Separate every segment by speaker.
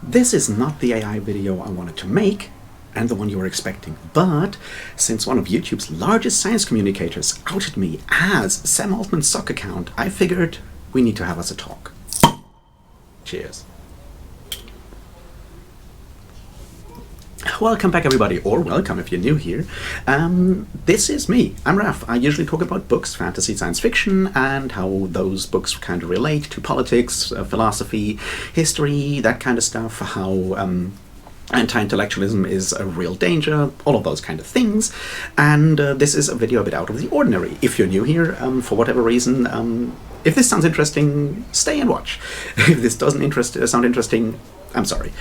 Speaker 1: This is not the AI video I wanted to make, and the one you were expecting, but since one of YouTube's largest science communicators outed me as Sam Altman's sock account, I figured we need to have us a talk. Cheers. Welcome back, everybody, or welcome if you're new here. This is me. I'm Raf. I usually talk about books, fantasy, science fiction, and how those books kind of relate to politics, philosophy, history, that kind of stuff, how anti-intellectualism is a real danger, all of those kind of things. And this is a video a bit out of the ordinary. If you're new here, for whatever reason, if this sounds interesting, stay and watch. If this doesn't sound interesting, I'm sorry.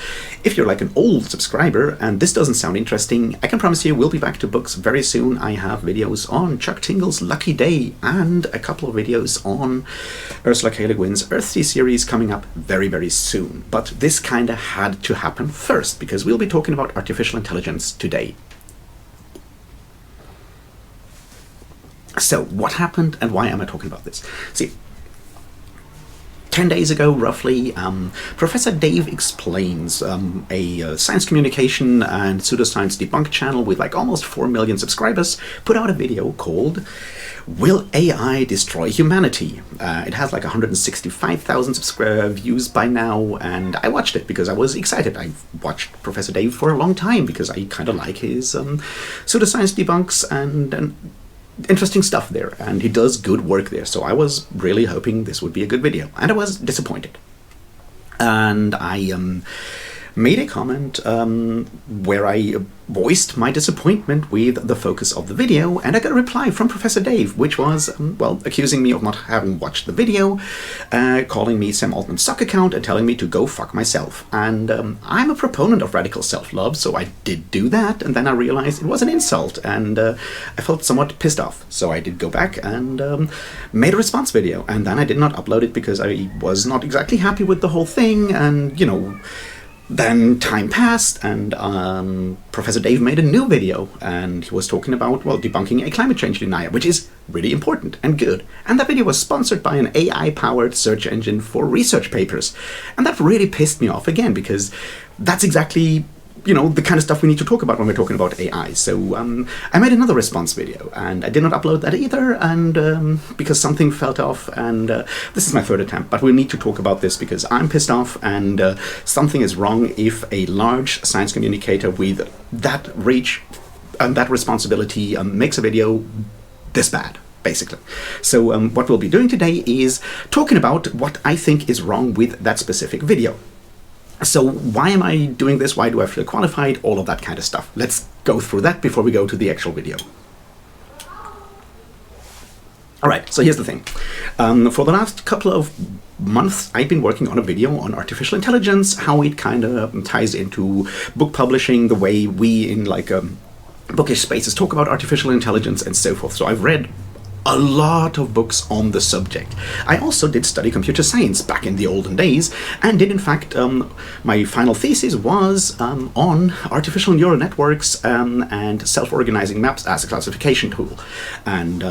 Speaker 1: If you're like an old subscriber and this doesn't sound interesting, I can promise you we'll be back to books very soon. I have videos on Chuck Tingle's Lucky Day and a couple of videos on Ursula K. Le Guin's Earthsea series coming up very, very soon. But this kind of had to happen first because we'll be talking about artificial intelligence today. So what happened and why am I talking about this? See, 10 days ago, roughly, Professor Dave Explains, a science communication and pseudoscience debunk channel with like almost 4 million subscribers, put out a video called Will AI Destroy Humanity? It has like 165,000 views by now, and I watched it because I was excited. I've watched Professor Dave for a long time because I kind of like his pseudoscience debunks and interesting stuff there, and he does good work there, so I was really hoping this would be a good video, and I was disappointed. And I made a comment where I voiced my disappointment with the focus of the video, and I got a reply from Professor Dave, which was, well, accusing me of not having watched the video, calling me Sam Altman's sock account, and telling me to go fuck myself. And I'm a proponent of radical self-love, so I did do that, and then I realized it was an insult, and I felt somewhat pissed off. So I did go back and made a response video, and then I did not upload it because I was not exactly happy with the whole thing, and, you know, then time passed, and Professor Dave made a new video, and he was talking about, well, debunking a climate change denier, which is really important and good. And that video was sponsored by an AI-powered search engine for research papers. And that really pissed me off again, because that's exactly, you know, the kind of stuff we need to talk about when we're talking about AI. So I made another response video, and I did not upload that either, and because something felt off, and this is my third attempt, but we need to talk about this because I'm pissed off, and something is wrong if a large science communicator with that reach and that responsibility makes a video this bad, basically. So what we'll be doing today is talking about what I think is wrong with that specific video. So why am I doing this? Why do I feel qualified? All of that kind of stuff. Let's go through that before we go to the actual video. All right, so here's the thing. For the last couple of months, I've been working on a video on artificial intelligence, how it kind of ties into book publishing, the way we in like bookish spaces talk about artificial intelligence and so forth. So I've read a lot of books on the subject. I also did study computer science back in the olden days, and did in fact, my final thesis was on artificial neural networks and self-organizing maps as a classification tool. And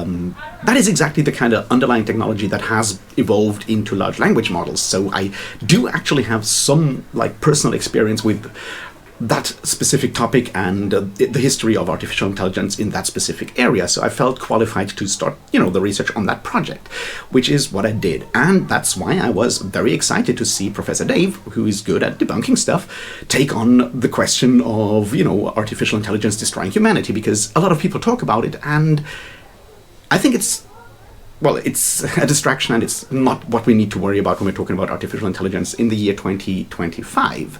Speaker 1: that is exactly the kind of underlying technology that has evolved into large language models. So I do actually have some like personal experience with that specific topic and the history of artificial intelligence in that specific area. So I felt qualified to start, you know, the research on that project, which is what I did. And that's why I was very excited to see Professor Dave, who is good at debunking stuff, take on the question of, you know, artificial intelligence destroying humanity, because a lot of people talk about it, and I think it's, well, it's a distraction, and it's not what we need to worry about when we're talking about artificial intelligence in the year 2025.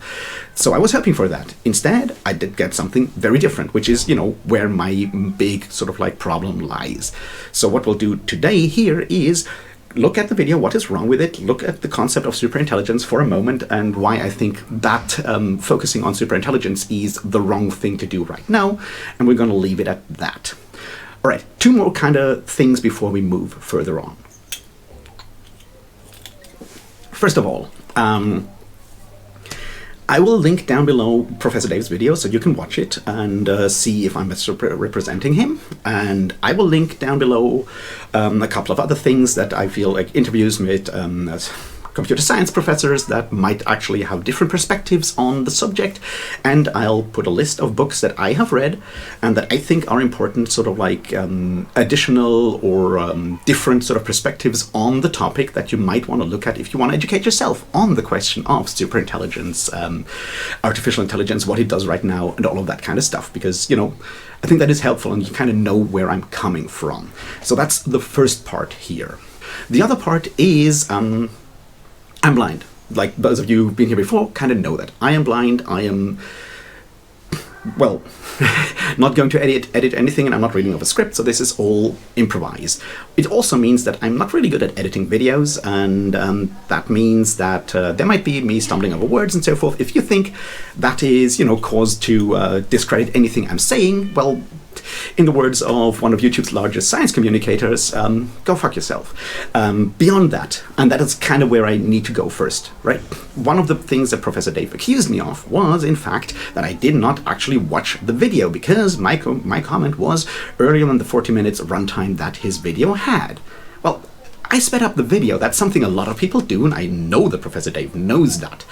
Speaker 1: So I was hoping for that. Instead, I did get something very different, which is, you know, where my big sort of like problem lies. So what we'll do today here is look at the video, what is wrong with it, look at the concept of superintelligence for a moment, and why I think that focusing on superintelligence is the wrong thing to do right now, and we're going to leave it at that. All right, two more kind of things before we move further on. First of all, I will link down below Professor Dave's video so you can watch it and see if I'm misrepresenting him. And I will link down below a couple of other things that I feel like interviews with computer science professors that might actually have different perspectives on the subject, and I'll put a list of books that I have read and that I think are important, sort of like additional or different sort of perspectives on the topic that you might want to look at if you want to educate yourself on the question of superintelligence, artificial intelligence, what it does right now, and all of that kind of stuff, because, you know, I think that is helpful and you kind of know where I'm coming from. So that's the first part here. The other part is I'm blind. Like those of you who've been here before kind of know that. I am blind. I am, well, not going to edit anything, and I'm not reading off a script, so this is all improvised. It also means that I'm not really good at editing videos, and that means that there might be me stumbling over words and so forth. If you think that is, you know, cause to discredit anything I'm saying, well, in the words of one of YouTube's largest science communicators, go fuck yourself. Beyond that, and that is kind of where I need to go first, right? One of the things that Professor Dave accused me of was, in fact, that I did not actually watch the video, because my comment was earlier than the 40 minutes runtime that his video had. Well, I sped up the video. That's something a lot of people do, and I know that Professor Dave knows that.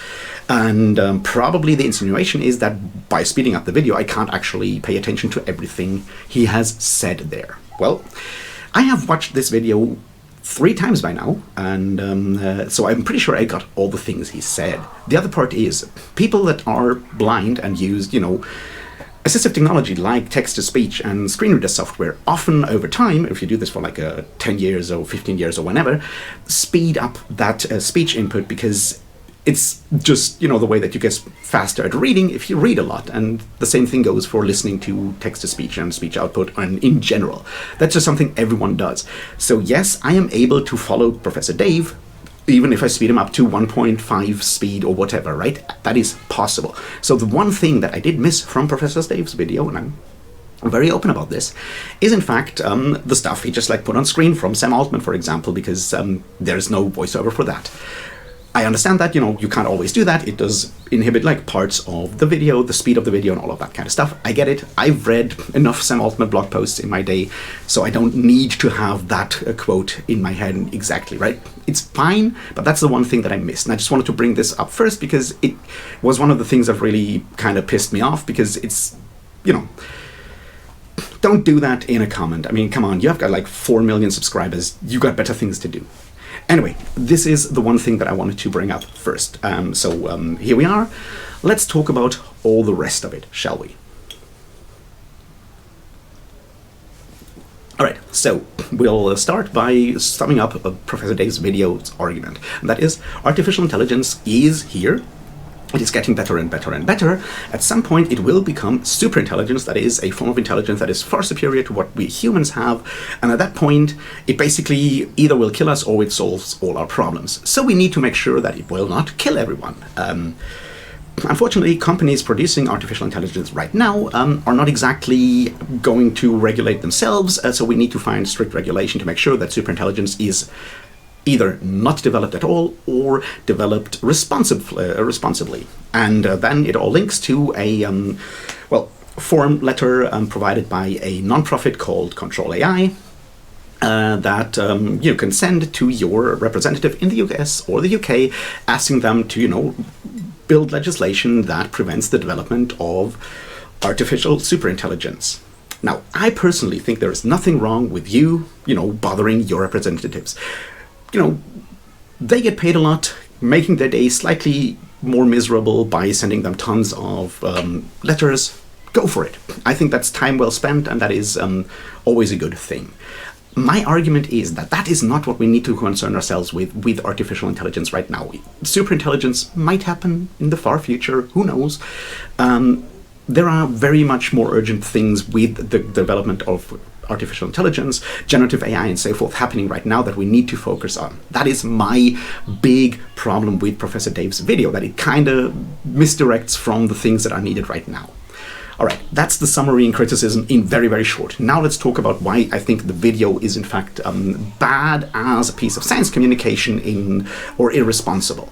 Speaker 1: And probably the insinuation is that by speeding up the video, I can't actually pay attention to everything he has said there. Well, I have watched this video 3 times by now, and so I'm pretty sure I got all the things he said. The other part is, people that are blind and use, you know, assistive technology like text-to-speech and screen reader software often over time, if you do this for like 10 years or 15 years or whenever, speed up that speech input, because it's just, you know, the way that you get faster at reading if you read a lot. And the same thing goes for listening to text-to-speech and speech output and in general. That's just something everyone does. So yes, I am able to follow Professor Dave, even if I speed him up to 1.5 speed or whatever, right? That is possible. So the one thing that I did miss from Professor Dave's video, and I'm very open about this, is in fact the stuff he just like put on screen from Sam Altman, for example, because there's no voiceover for that. I understand that, you know, you can't always do that. It does inhibit like parts of the video, the speed of the video and all of that kind of stuff. I get it. I've read enough Sam Altman blog posts in my day, so I don't need to have that quote in my head exactly, right? It's fine, but that's the one thing that I missed. And I just wanted to bring this up first because it was one of the things that really kind of pissed me off, because it's, you know, don't do that in a comment. I mean, come on, you have got like 4 million subscribers. You got better things to do. Anyway, this is the one thing that I wanted to bring up first. So here we are. Let's talk about all the rest of it, shall we? All right, so we'll start by summing up Professor Dave's video's argument. And that is, artificial intelligence is here. It is getting better and better and better. At some point, it will become superintelligence, that is a form of intelligence that is far superior to what we humans have. And at that point, it basically either will kill us or it solves all our problems. So we need to make sure that it will not kill everyone. Unfortunately, companies producing artificial intelligence right now are not exactly going to regulate themselves. So we need to find strict regulation to make sure that superintelligence is either not developed at all or developed responsibly. And then it all links to a form letter provided by a nonprofit called Control AI that you can send to your representative in the US or the UK, asking them to, you know, build legislation that prevents the development of artificial superintelligence. Now, I personally think there is nothing wrong with you, you know, bothering your representatives. You know, they get paid a lot, making their day slightly more miserable by sending them tons of letters. Go for it. I think that's time well spent, and that is always a good thing. My argument is that that is not what we need to concern ourselves with artificial intelligence right now. Superintelligence might happen in the far future, who knows? There are very much more urgent things with the development of artificial intelligence, generative AI and so forth happening right now that we need to focus on. That is my big problem with Professor Dave's video, that it kind of misdirects from the things that are needed right now. All right, that's the summary and criticism in very, very short. Now let's talk about why I think the video is in fact bad as a piece of science communication or irresponsible.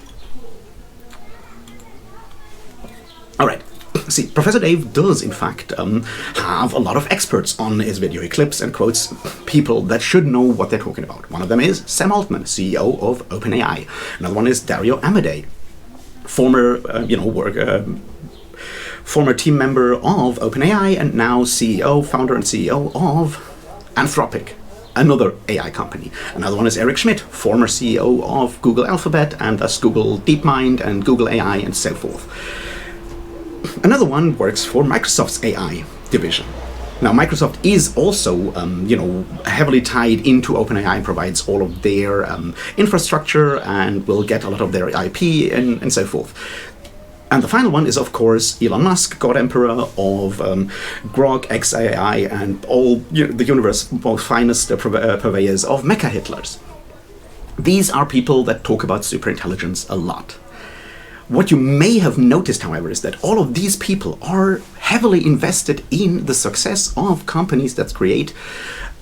Speaker 1: All right, See, Professor Dave does, in fact, have a lot of experts on his video. He clips and quotes people that should know what they're talking about. One of them is Sam Altman, CEO of OpenAI. Another one is Dario Amodei, former, former team member of OpenAI and now founder and CEO of Anthropic, another AI company. Another one is Eric Schmidt, former CEO of Google Alphabet and thus Google DeepMind and Google AI and so forth. Another one works for Microsoft's AI division. Now, Microsoft is also, heavily tied into OpenAI and provides all of their infrastructure and will get a lot of their IP and so forth. And the final one is, of course, Elon Musk, God Emperor of Grok, XAI, and all the universe's most finest purveyors of mecha Hitlers. These are people that talk about superintelligence a lot. What you may have noticed, however, is that all of these people are heavily invested in the success of companies that create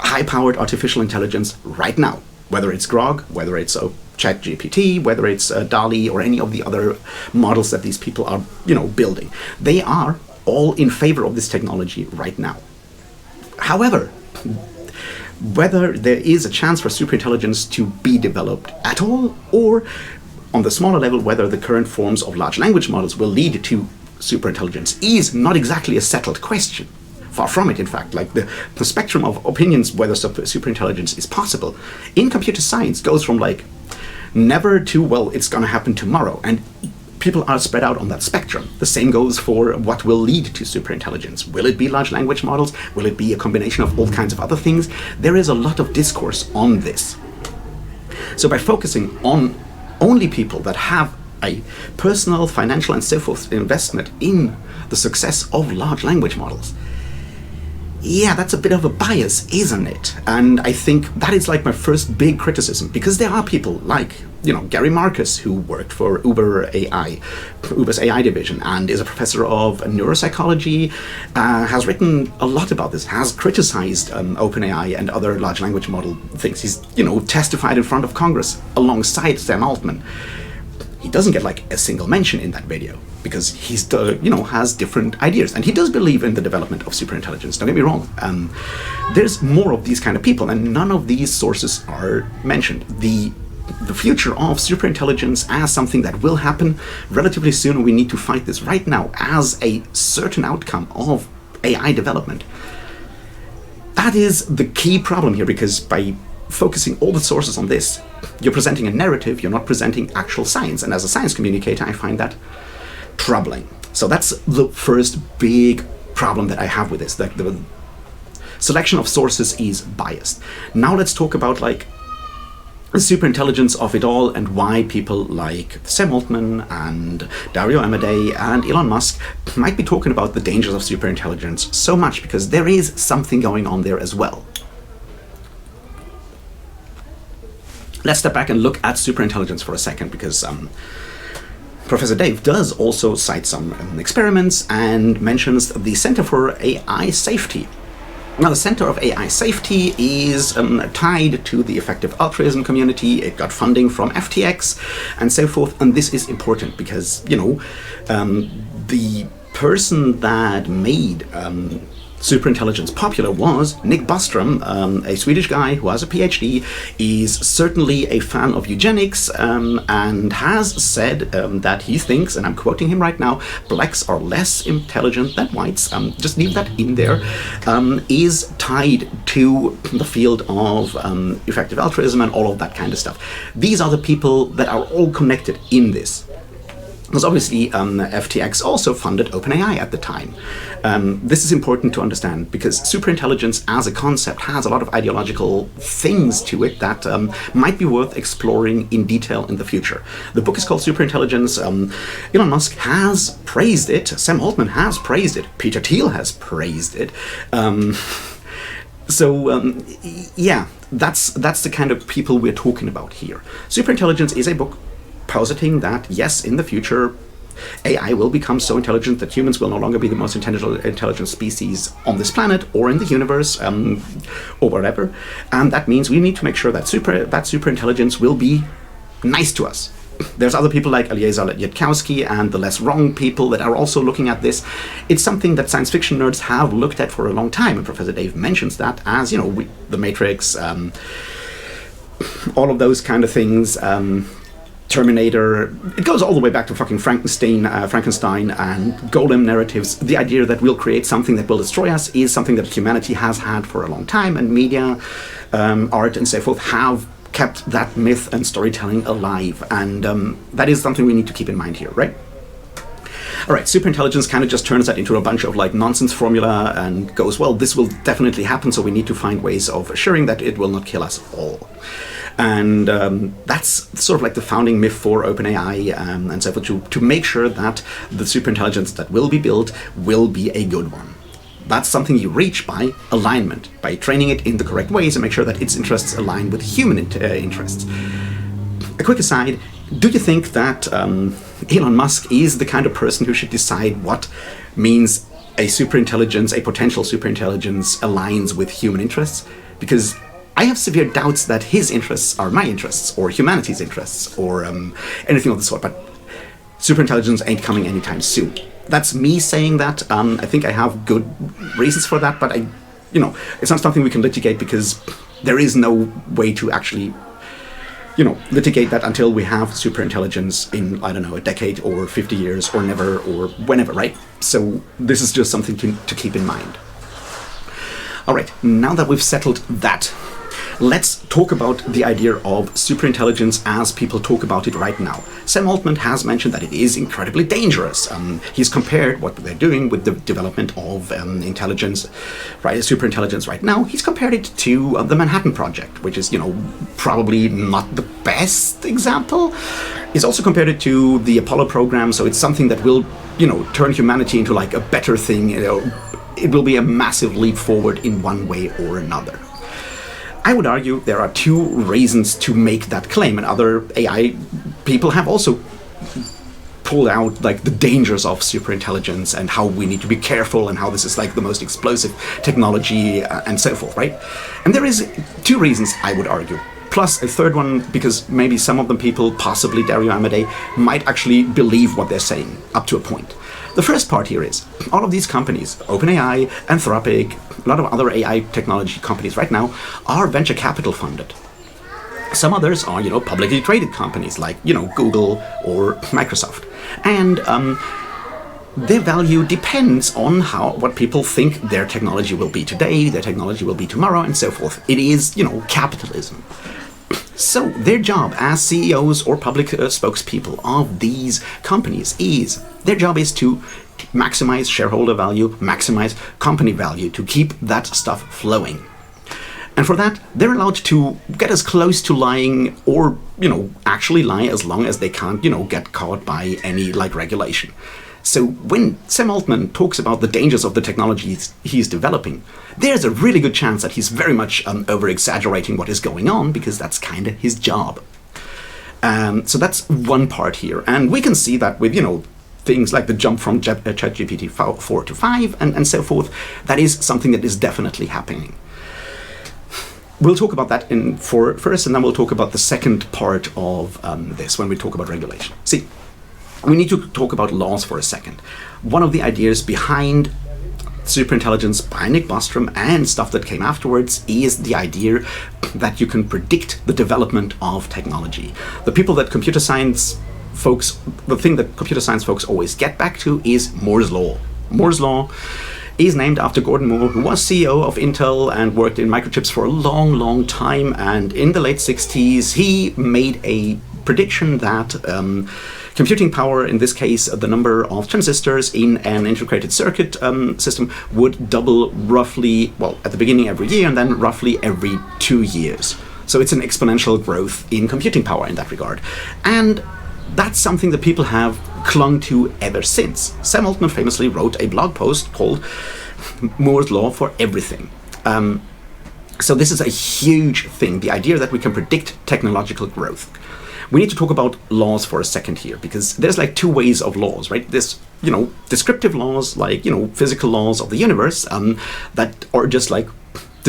Speaker 1: high-powered artificial intelligence right now. Whether it's Grok, whether it's ChatGPT, whether it's DALL-E, or any of the other models that these people are, building. They are all in favor of this technology right now. However, whether there is a chance for superintelligence to be developed at all, or on the smaller level, whether the current forms of large language models will lead to superintelligence is not exactly a settled question. Far from it, in fact. Like the spectrum of opinions whether superintelligence is possible in computer science goes from like never to, well, it's going to happen tomorrow. And people are spread out on that spectrum. The same goes for what will lead to superintelligence. Will it be large language models? Will it be a combination of all kinds of other things? There is a lot of discourse on this. So by focusing on only people that have a personal, financial, and so forth investment in the success of large language models, yeah, that's a bit of a bias, isn't it? And I think that is like my first big criticism, because there are people like, Gary Marcus, who worked for Uber's AI division, and is a professor of neuropsychology, has written a lot about this, has criticized OpenAI and other large language model things. He's, testified in front of Congress alongside Sam Altman. He doesn't get like a single mention in that video because he's, has different ideas, and he does believe in the development of superintelligence. Don't get me wrong. There's more of these kind of people, and none of these sources are mentioned. The future of superintelligence as something that will happen relatively soon, and we need to fight this right now as a certain outcome of AI development. That is the key problem here, because by focusing all the sources on this, you're presenting a narrative, you're not presenting actual science. And as a science communicator, I find that troubling. So that's the first big problem that I have with this, that the selection of sources is biased. Now let's talk about like the superintelligence of it all and why people like Sam Altman and Dario Amodei and Elon Musk might be talking about the dangers of superintelligence so much, because there is something going on there as well. Let's step back and look at superintelligence for a second, because Professor Dave does also cite some experiments and mentions the Center for AI Safety. Now, the Center of AI Safety is tied to the effective altruism community. It got funding from FTX and so forth. And this is important because, the person that made superintelligence popular was Nick Bostrom, a Swedish guy who has a PhD, is certainly a fan of eugenics, and has said that he thinks, and I'm quoting him right now, blacks are less intelligent than whites, just leave that in there, is tied to the field of effective altruism and all of that kind of stuff. These are the people that are all connected in this. Because obviously FTX also funded OpenAI at the time. This is important to understand because superintelligence as a concept has a lot of ideological things to it that might be worth exploring in detail in the future. The book is called Superintelligence. Elon Musk has praised it. Sam Altman has praised it. Peter Thiel has praised it. Yeah, that's the kind of people we're talking about here. Superintelligence is a book positing that, yes, in the future, AI will become so intelligent that humans will no longer be the most intelligent species on this planet or in the universe, or whatever. And that means we need to make sure that superintelligence will be nice to us. there's other people like Eliezer Yudkowsky and the less wrong people that are also looking at this. It's something that science fiction nerds have looked at for a long time, and Professor Dave mentions that as, The Matrix, all of those kind of things, Terminator. It goes all the way back to fucking Frankenstein and Golem narratives. The idea that we'll create something that will destroy us is something that humanity has had for a long time, and media, art, and so forth have kept that myth and storytelling alive, and that is something we need to keep in mind here, right? All right, superintelligence kind of just turns that into a bunch of nonsense formula and goes, well, this will definitely happen, so we need to find ways of assuring that it will not kill us all. And that's sort of the founding myth for OpenAI and so forth, to make sure that the superintelligence that will be built will be a good one. That's something you reach by alignment, by training it in the correct ways and make sure that its interests align with human interests. A quick aside, do you think that Elon Musk is the kind of person who should decide what means a potential superintelligence aligns with human interests? Because I have severe doubts that his interests are my interests, or humanity's interests, or anything of the sort, but superintelligence ain't coming anytime soon. That's me saying that. I think I have good reasons for that, but it's not something we can litigate because there is no way to actually, litigate that until we have superintelligence in, I don't know, a decade or 50 years or never or whenever, right? So this is just something to keep in mind. All right, now that we've settled that, let's talk about the idea of superintelligence as people talk about it right now. Sam Altman has mentioned that it is incredibly dangerous. He's compared what they're doing with the development of intelligence, right, superintelligence right now. He's compared it to the Manhattan Project, which is, probably not the best example. He's also compared it to the Apollo program, so it's something that will, turn humanity into a better thing. It will be a massive leap forward in one way or another. I would argue there are two reasons to make that claim, and other AI people have also pulled out the dangers of superintelligence and how we need to be careful and how this is the most explosive technology and so forth, right? And there is two reasons, I would argue. Plus a third one, because maybe some of the people, possibly Dario Amodei, might actually believe what they're saying, up to a point. The first part here is, all of these companies, OpenAI, Anthropic, a lot of other AI technology companies right now, are venture capital funded. Some others are, publicly traded companies like, Google or Microsoft. And their value depends on what people think their technology will be today, their technology will be tomorrow, and so forth. It is, capitalism. So their job as CEOs or public spokespeople of these companies their job is to maximize shareholder value, maximize company value, to keep that stuff flowing. And for that, they're allowed to get as close to lying or, actually lie as long as they can't, get caught by any regulation. So when Sam Altman talks about the dangers of the technologies he's developing, there's a really good chance that he's very much over-exaggerating what is going on, because that's kind of his job. So that's one part here. And we can see that with, things like the jump from ChatGPT 4 to 5 and so forth. That is something that is definitely happening. We'll talk about that first, and then we'll talk about the second part of this when we talk about regulation. See, we need to talk about laws for a second. One of the ideas behind superintelligence by Nick Bostrom and stuff that came afterwards is the idea that you can predict the development of technology. The thing that computer science folks always get back to is Moore's Law. Moore's Law is named after Gordon Moore, who was CEO of Intel and worked in microchips for a long, long time. And in the late 60s, he made a prediction that computing power, in this case the number of transistors in an integrated circuit system, would double roughly, at the beginning every year and then roughly every 2 years. So it's an exponential growth in computing power in that regard. And that's something that people have clung to ever since. Sam Altman famously wrote a blog post called Moore's Law for Everything. So this is a huge thing, the idea that we can predict technological growth. We need to talk about laws for a second here, because there's two ways of laws, right? There's, descriptive laws, physical laws of the universe, that are just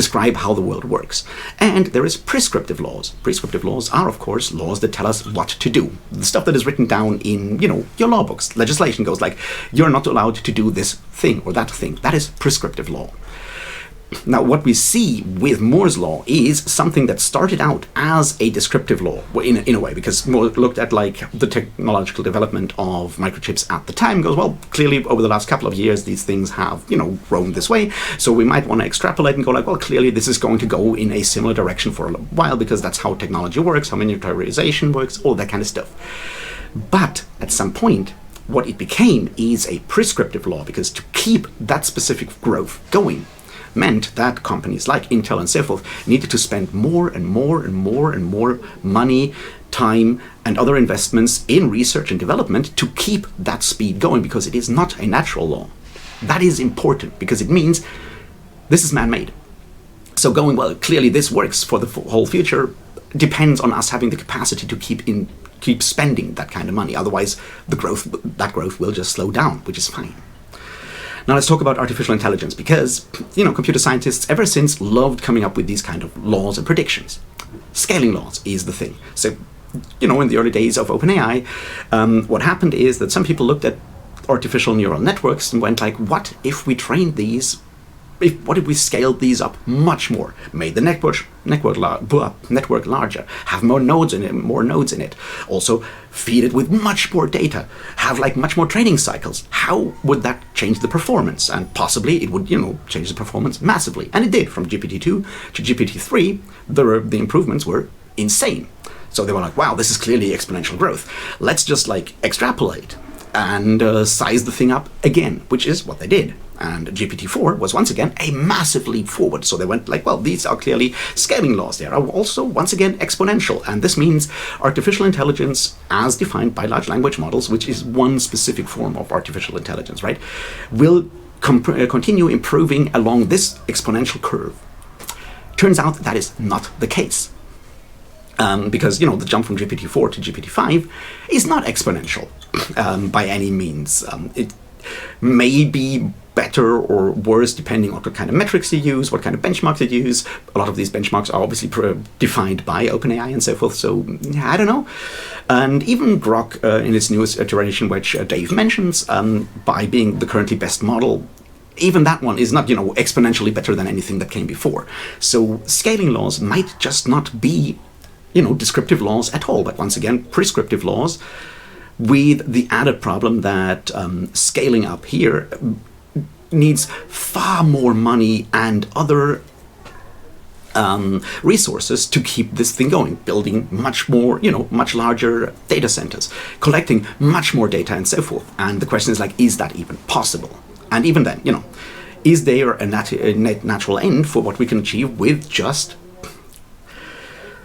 Speaker 1: describe how the world works. And there is prescriptive laws. Prescriptive laws are, of course, laws that tell us what to do. The stuff that is written down in, your law books. Legislation goes like, you're not allowed to do this thing or that thing. That is prescriptive law. Now, what we see with Moore's law is something that started out as a descriptive law, in a way, because Moore looked at like the technological development of microchips at the time, goes, well, clearly over the last couple of years, these things have, grown this way, so we might want to extrapolate and go like, well, clearly this is going to go in a similar direction for a while, because that's how technology works, how miniaturization works, all that kind of stuff. But at some point, what it became is a prescriptive law, because to keep that specific growth going meant that companies like Intel and so forth needed to spend more and more and more and more money, time, and other investments in research and development to keep that speed going, because it is not a natural law. That is important, because it means this is man-made. So going, well, clearly this works for the whole future, depends on us having the capacity to keep spending that kind of money. Otherwise, that growth will just slow down, which is fine. Now let's talk about artificial intelligence, because, computer scientists ever since loved coming up with these kind of laws and predictions. Scaling laws is the thing. So, in the early days of OpenAI, what happened is that some people looked at artificial neural networks and went like, what if we trained these? What if we scaled these up much more, made the network larger, have more nodes in it, also feed it with much more data, have like much more training cycles? How would that change the performance? And possibly it would, change the performance massively. And it did. From GPT-2 to GPT-3, the improvements were insane. So they were like, wow, this is clearly exponential growth. Let's just like extrapolate and size the thing up again, which is what they did. And GPT-4 was once again a massive leap forward. So they went like, well, these are clearly scaling laws. They are also, once again, exponential. And this means artificial intelligence, as defined by large language models, which is one specific form of artificial intelligence, right, will continue improving along this exponential curve. Turns out that is not the case. Because, the jump from GPT-4 to GPT-5 is not exponential by any means. It may be better or worse depending on what kind of metrics you use, what kind of benchmarks you use. A lot of these benchmarks are obviously defined by OpenAI and so forth, so I don't know. And even Grok in its newest iteration, which Dave mentions, by being the currently best model, even that one is not, exponentially better than anything that came before. So scaling laws might just not be, descriptive laws at all, but once again, prescriptive laws, with the added problem that scaling up here needs far more money and other resources to keep this thing going, building much more, much larger data centers, collecting much more data and so forth. And the question is like, is that even possible? And even then, is there a natural end for what we can achieve with just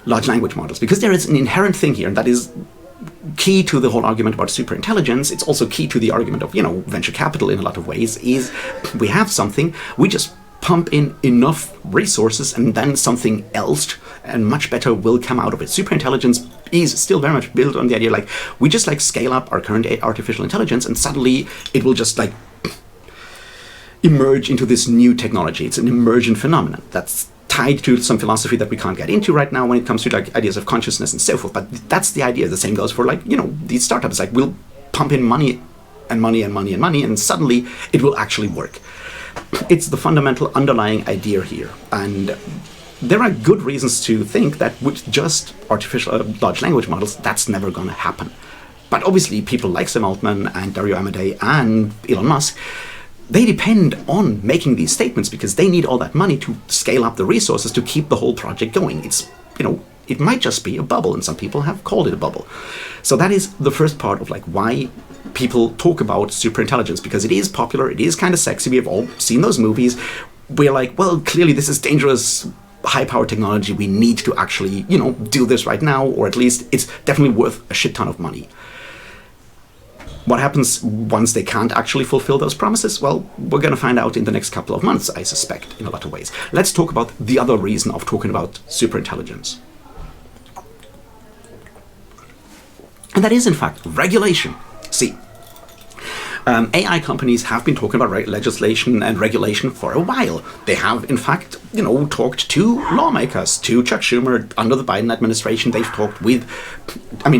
Speaker 1: large language models? Because there is an inherent thing here, and that is key to the whole argument about superintelligence. It's also key to the argument of, venture capital in a lot of ways, is we have something, we just pump in enough resources and then something else and much better will come out of it. Superintelligence is still very much built on the idea like we just like scale up our current artificial intelligence and suddenly it will just like emerge into this new technology. It's an emergent phenomenon that's tied to some philosophy that we can't get into right now when it comes to like ideas of consciousness and so forth. But that's the idea. The same goes for like, these startups. Like we'll pump in money and money and money and money and suddenly it will actually work. It's the fundamental underlying idea here. And there are good reasons to think that with just artificial large language models, that's never going to happen. But obviously people like Sam Altman and Dario Amodei and Elon Musk, they depend on making these statements because they need all that money to scale up the resources to keep the whole project going. It's, it might just be a bubble, and some people have called it a bubble. So that is the first part of like why people talk about superintelligence, because it is popular, it is kind of sexy. We have all seen those movies. We're like, well, clearly this is dangerous, high-powered technology. We need to actually, do this right now, or at least it's definitely worth a shit ton of money. What happens once they can't actually fulfill those promises? Well, we're going to find out in the next couple of months, I suspect, in a lot of ways. Let's talk about the other reason of talking about superintelligence. And that is, in fact, regulation. See, AI companies have been talking about legislation and regulation for a while. They have, in fact, talked to lawmakers, to Chuck Schumer under the Biden administration. They've talked with,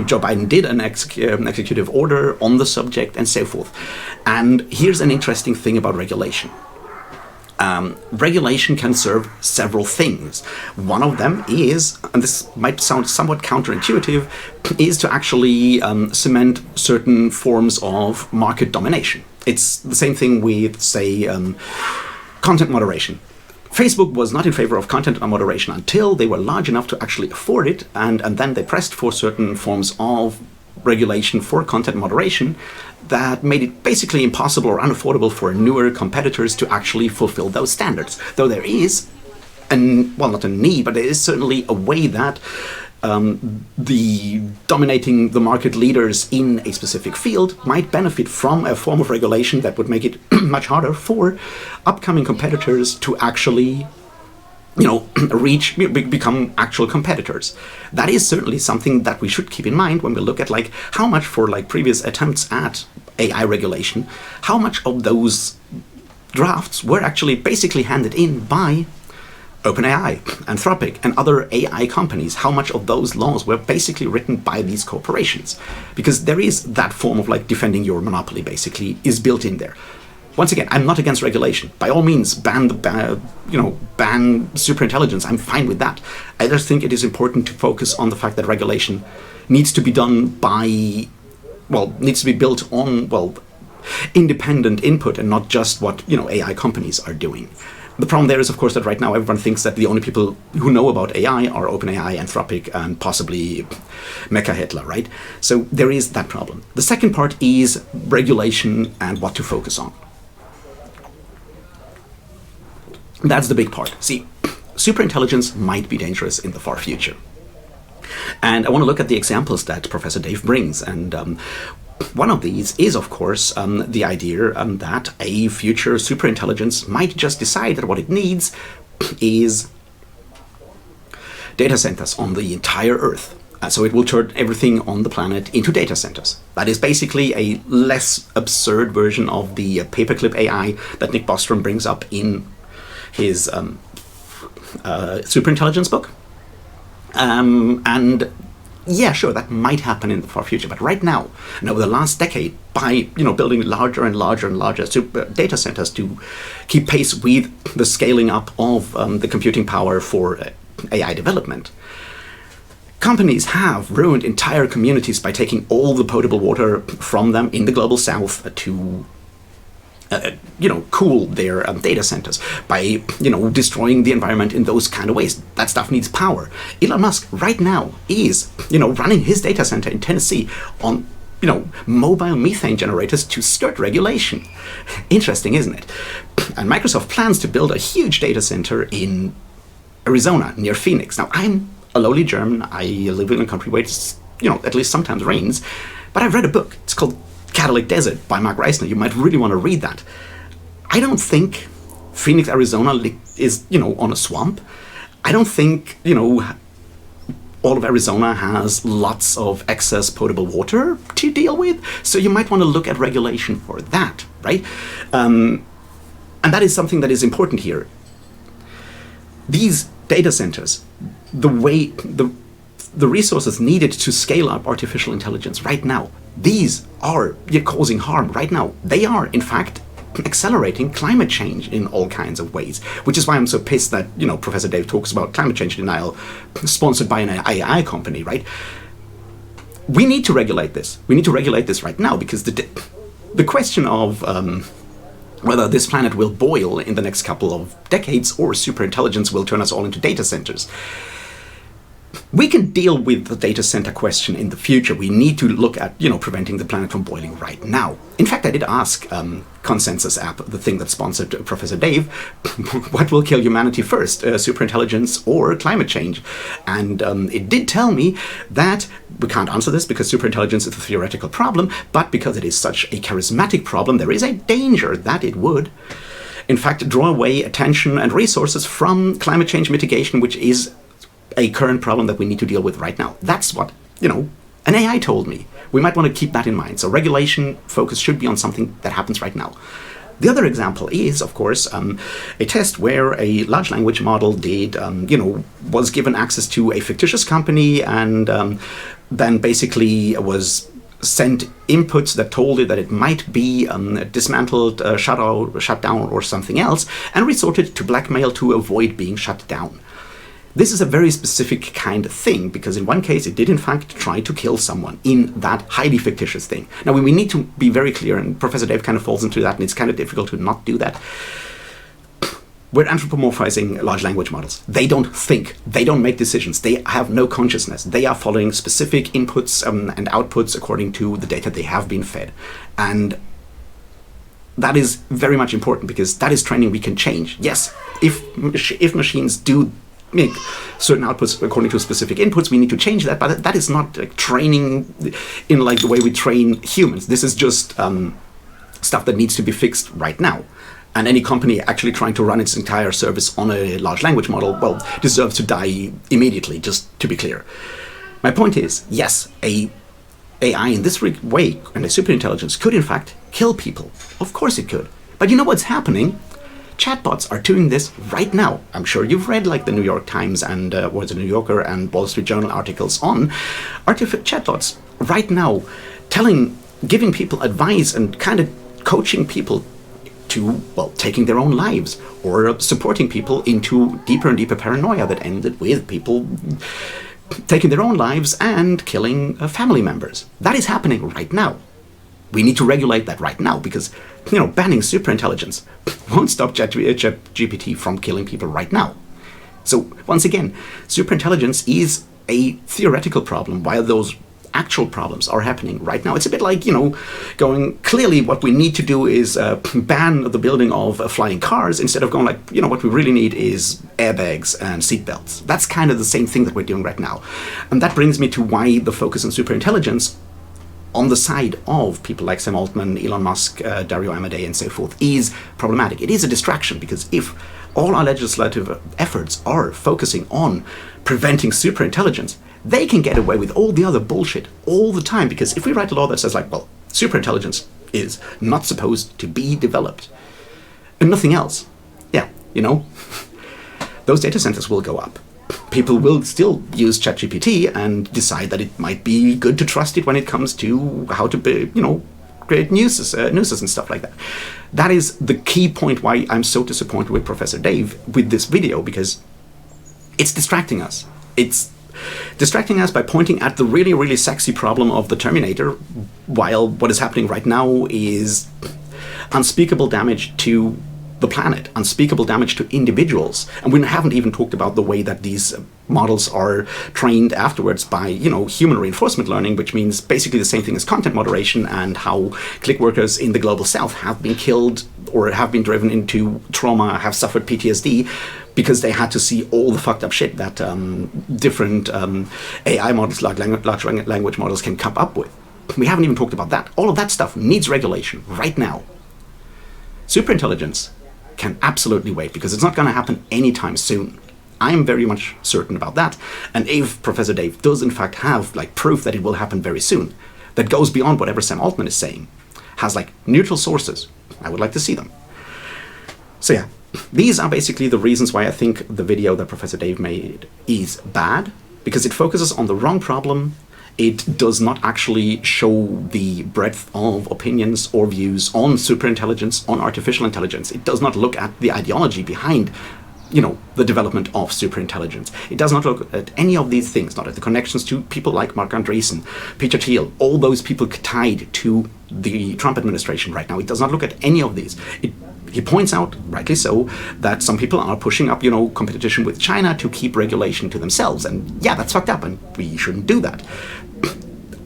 Speaker 1: Joe Biden did an executive order on the subject and so forth. And here's an interesting thing about regulation. Regulation can serve several things. One of them is, and this might sound somewhat counterintuitive, is to actually cement certain forms of market domination. It's the same thing with, say, content moderation. Facebook was not in favor of content moderation until they were large enough to actually afford it, and then they pressed for certain forms of regulation for content moderation that made it basically impossible or unaffordable for newer competitors to actually fulfill those standards. Though there is, not a need, but there is certainly a way that the dominating the market leaders in a specific field might benefit from a form of regulation that would make it much harder for upcoming competitors to actually become actual competitors. That is certainly something that we should keep in mind when we look at how much for previous attempts at AI regulation, how much of those drafts were actually basically handed in by OpenAI, Anthropic, and other AI companies. How much of those laws were basically written by these corporations? Because there is that form of defending your monopoly basically is built in there. Once again, I'm not against regulation. By all means, ban superintelligence. I'm fine with that. I just think it is important to focus on the fact that regulation needs to be done needs to be built on, independent input and not just what, AI companies are doing. The problem there is, of course, that right now everyone thinks that the only people who know about AI are OpenAI, Anthropic, and possibly Meghan, right? So there is that problem. The second part is regulation and what to focus on. That's the big part. See, superintelligence might be dangerous in the far future. And I want to look at the examples that Professor Dave brings. And one of these is, of course, the idea that a future superintelligence might just decide that what it needs is data centers on the entire Earth. So it will turn everything on the planet into data centers. That is basically a less absurd version of the paperclip AI that Nick Bostrom brings up in his superintelligence book. And yeah, sure, that might happen in the far future. But right now, and over the last decade, by building larger and larger and larger super data centers to keep pace with the scaling up of the computing power for AI development, companies have ruined entire communities by taking all the potable water from them in the global south to cool their data centers by, destroying the environment in those kind of ways. That stuff needs power. Elon Musk right now is, running his data center in Tennessee on, mobile methane generators to skirt regulation. Interesting, isn't it? And Microsoft plans to build a huge data center in Arizona near Phoenix. Now, I'm a lowly German. I live in a country where it's, at least sometimes rains. But I've read a book. It's called Cadillac Desert by Mark Reisner. You might really want to read that. I don't think Phoenix, Arizona is, on a swamp. I don't think, all of Arizona has lots of excess potable water to deal with. So you might want to look at regulation for that, right? And that is something that is important here. These data centers, the resources needed to scale up artificial intelligence right now, these are causing harm right now. They are, in fact, accelerating climate change in all kinds of ways, which is why I'm so pissed that, Professor Dave talks about climate change denial sponsored by an AI company, right? We need to regulate this. We need to regulate this right now because the question of whether this planet will boil in the next couple of decades or superintelligence will turn us all into data centers. We can deal with the data center question in the future. We need to look at, preventing the planet from boiling right now. In fact, I did ask Consensus App, the thing that sponsored Professor Dave, what will kill humanity first, superintelligence or climate change? And it did tell me that we can't answer this because superintelligence is a theoretical problem, but because it is such a charismatic problem, there is a danger that it would, in fact, draw away attention and resources from climate change mitigation, which is a current problem that we need to deal with right now. That's what, an AI told me we might want to keep that in mind. So regulation focus should be on something that happens right now. The other example is, of course, a test where a large language model was given access to a fictitious company and then basically was sent inputs that told it that it might be dismantled, shut down, or something else, and resorted to blackmail to avoid being shut down. This is a very specific kind of thing, because in one case it did in fact try to kill someone in that highly fictitious thing. Now we need to be very clear, and Professor Dave kind of falls into that, and it's kind of difficult to not do that. We're anthropomorphizing large language models. They don't think, they don't make decisions, they have no consciousness. They are following specific inputs and outputs according to the data they have been fed. And that is very much important, because that is training we can change. Yes, if machines do make certain outputs according to specific inputs, we need to change that, but that is not training in like the way we train humans. This is just stuff that needs to be fixed right now. And any company actually trying to run its entire service on a large language model, well, deserves to die immediately, just to be clear. My point is, yes, a AI in this way, and a superintelligence could in fact kill people. Of course it could. But you know what's happening? Chatbots are doing this right now. I'm sure you've read like the New York Times and the New Yorker and Wall Street Journal articles on chatbots right now, giving people advice and kind of coaching people to, well, taking their own lives, or supporting people into deeper and deeper paranoia that ended with people taking their own lives and killing family members. That is happening right now. We need to regulate that right now, because banning superintelligence won't stop ChatGPT from killing people right now. So once again, superintelligence is a theoretical problem, while those actual problems are happening right now. It's a bit like, going, clearly what we need to do is ban the building of flying cars, instead of going like, what we really need is airbags and seatbelts. That's kind of the same thing that we're doing right now. And that brings me to why the focus on superintelligence on the side of people like Sam Altman, Elon Musk, Dario Amodei, and so forth is problematic. It is a distraction, because if all our legislative efforts are focusing on preventing superintelligence, they can get away with all the other bullshit all the time. Because if we write a law that says like, well, superintelligence is not supposed to be developed and nothing else, those data centers will go up. People will still use ChatGPT and decide that it might be good to trust it when it comes to how to, create news and stuff like that. That is the key point why I'm so disappointed with Professor Dave with this video, because it's distracting us. It's distracting us by pointing at the really, really sexy problem of the Terminator, while what is happening right now is unspeakable damage to the planet, unspeakable damage to individuals. And we haven't even talked about the way that these models are trained afterwards by, human reinforcement learning, which means basically the same thing as content moderation, and how click workers in the global south have been killed or have been driven into trauma, have suffered PTSD, because they had to see all the fucked up shit that different AI models, large language models, can come up with. We haven't even talked about that. All of that stuff needs regulation right now. Superintelligence can absolutely wait, because it's not going to happen anytime soon. I'm very much certain about that. And if Professor Dave does in fact have proof that it will happen very soon, that goes beyond whatever Sam Altman is saying, has neutral sources, I would like to see them. So yeah, these are basically the reasons why I think the video that Professor Dave made is bad, because it focuses on the wrong problem. It does not actually show the breadth of opinions or views on superintelligence, on artificial intelligence. It does not look at the ideology behind, the development of superintelligence. It does not look at any of these things, not at the connections to people like Mark Andreessen, Peter Thiel, all those people tied to the Trump administration right now. It does not look at any of these. He points out, rightly so, that some people are pushing up, competition with China to keep regulation to themselves. And yeah, that's fucked up, and we shouldn't do that.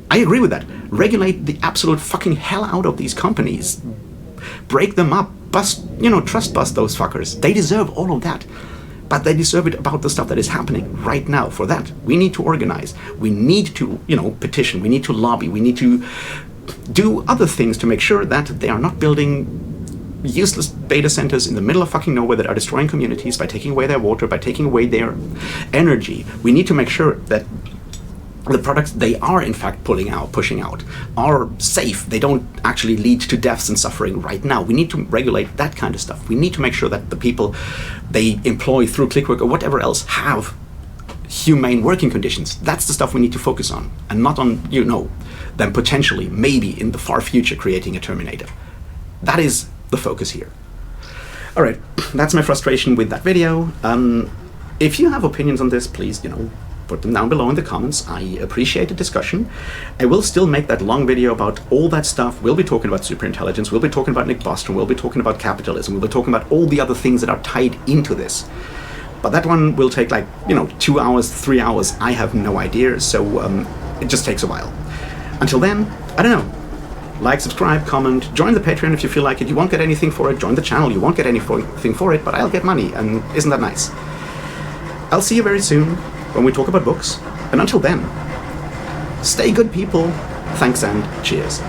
Speaker 1: I agree with that. Regulate the absolute fucking hell out of these companies. Break them up. Trust bust those fuckers. They deserve all of that. But they deserve it about the stuff that is happening right now. For that, we need to organize. We need to, petition. We need to lobby. We need to do other things to make sure that they are not building useless data centers in the middle of fucking nowhere that are destroying communities by taking away their water, by taking away their energy. We need to make sure that the products they are in fact pushing out are safe. They don't actually lead to deaths and suffering right now. We need to regulate that kind of stuff. We need to make sure that the people they employ through clickwork or whatever else have humane working conditions. That's the stuff we need to focus on, and not on, them potentially, maybe in the far future, creating a Terminator. That is the focus here. All right, that's my frustration with that video. If you have opinions on this, please, put them down below in the comments. I appreciate the discussion. I will still make that long video about all that stuff. We'll be talking about superintelligence. We'll be talking about Nick Bostrom. We'll be talking about capitalism. We'll be talking about all the other things that are tied into this. But that one will take 2 hours, 3 hours. I have no idea. So it just takes a while. Until then, I don't know. Like, subscribe, comment, join the Patreon if you feel like it. You won't get anything for it. Join the channel. You won't get anything for it, but I'll get money. And isn't that nice? I'll see you very soon when we talk about books. And until then, stay good, people. Thanks and cheers.